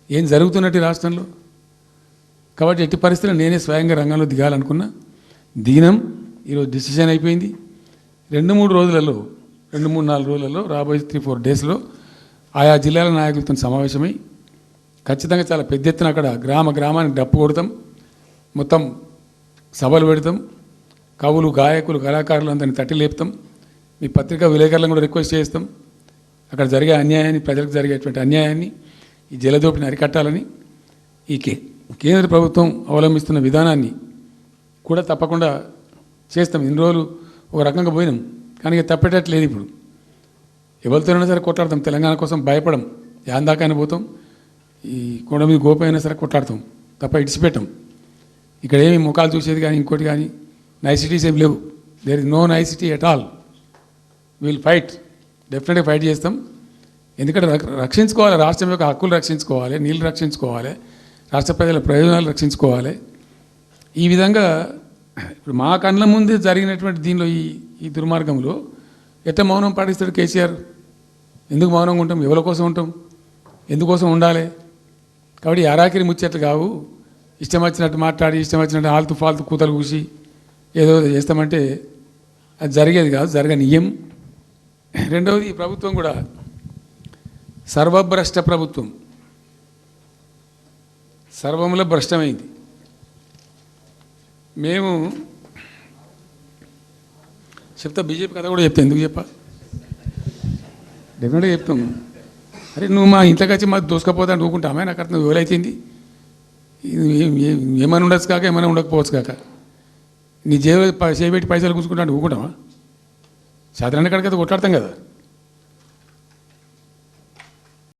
ఏం జరుగుతున్నట్టు రాష్ట్రంలో. కాబట్టి ఎట్టి పరిస్థితుల్లో నేనే స్వయంగా రంగంలో దిగాలనుకున్నా, దిగినాం. ఈరోజు డిసిషన్ అయిపోయింది. 2-3 రోజులలో 2-3-4 రోజులలో రాబోయే 3-4 డేస్లో ఆయా జిల్లాల నాయకులతో సమావేశమై ఖచ్చితంగా చాలా పెద్ద ఎత్తున అక్కడ గ్రామానికి డప్పు కొడతాం, మొత్తం సభలు పెడతాం, కవులు గాయకులు కళాకారులు అందరినీ తట్టి లేపుతాం. మీ పత్రికా విలేకరులను కూడా రిక్వెస్ట్ చేస్తాం, అక్కడ జరిగే అన్యాయాన్ని, ప్రజలకు జరిగేటువంటి అన్యాయాన్ని, ఈ జలదోపిని అరికట్టాలని ఈ కేంద్ర ప్రభుత్వం అవలంబిస్తున్న విధానాన్ని కూడా తప్పకుండా చేస్తాం. ఇన్ని రోజులు ఒక రకంగా పోయినాం, కానీ తప్పేటట్లేదు. ఇప్పుడు ఎవరితోనైనా సరే కొట్లాడతాం, తెలంగాణ కోసం భయపడం, యాందాకాని పోతాం, ఈ కొండ మీద గోపైనా సరే కొట్లాడతాం, తప్ప ఇడిచిపెట్టాం. ఇక్కడ ఏమి ముఖాలు చూసేది కానీ ఇంకోటి కానీ నైసిటీస్ ఏమి లేవు. There is no nicety at all. Will fight, డెఫినెట్గా ఫైట్ చేస్తాం. ఎందుకంటే రక్షించుకోవాలి, రాష్ట్రం యొక్క హక్కులు రక్షించుకోవాలి, నీళ్ళు రక్షించుకోవాలి, రాష్ట్ర ప్రజల ప్రయోజనాలు రక్షించుకోవాలి. ఈ విధంగా ఇప్పుడు మా కళ్ళ ముందే జరిగినటువంటి దీనిలో ఈ దుర్మార్గంలో ఎట్లా మౌనం పాటిస్తాడు కేసీఆర్? ఎందుకు మౌనంగా ఉంటాం? ఎవరి కోసం ఉంటాం? ఎందుకోసం ఉండాలి? కాబట్టి అరాకిరి ముచ్చట్లు కావు. ఇష్టం వచ్చినట్టు మాట్లాడి, ఇష్టం వచ్చినట్టు ఆల్తు ఫాల్తు కూతలు కూసి ఏదో చేస్తామంటే అది జరిగేది కాదు, జరగనీయం. రెండవది, ఈ ప్రభుత్వం కూడా సర్వభ్రష్ట ప్రభుత్వం, సర్వంలో భ్రష్టమైంది. మేము చెప్తా, బీజేపీ కథ కూడా చెప్తా. ఎందుకు చెప్పా? డెఫినెట్గా చెప్తాం. అరే నువ్వు మా ఇంట్లోకి వచ్చి మాకు దోసుకపోతా అంటే ఊరుకుంటామే? నాకు అర్థం ఎవరైతుంది? ఏమైనా ఉండొచ్చు కాక, ఏమైనా ఉండకపోవచ్చు కాక, నీ చేపెట్టి పైసలు కూర్చుకుంటా అంటే ఊరుకుంటామా? సాధారణ కాడికి అయితే కొట్లాడతాం కదా.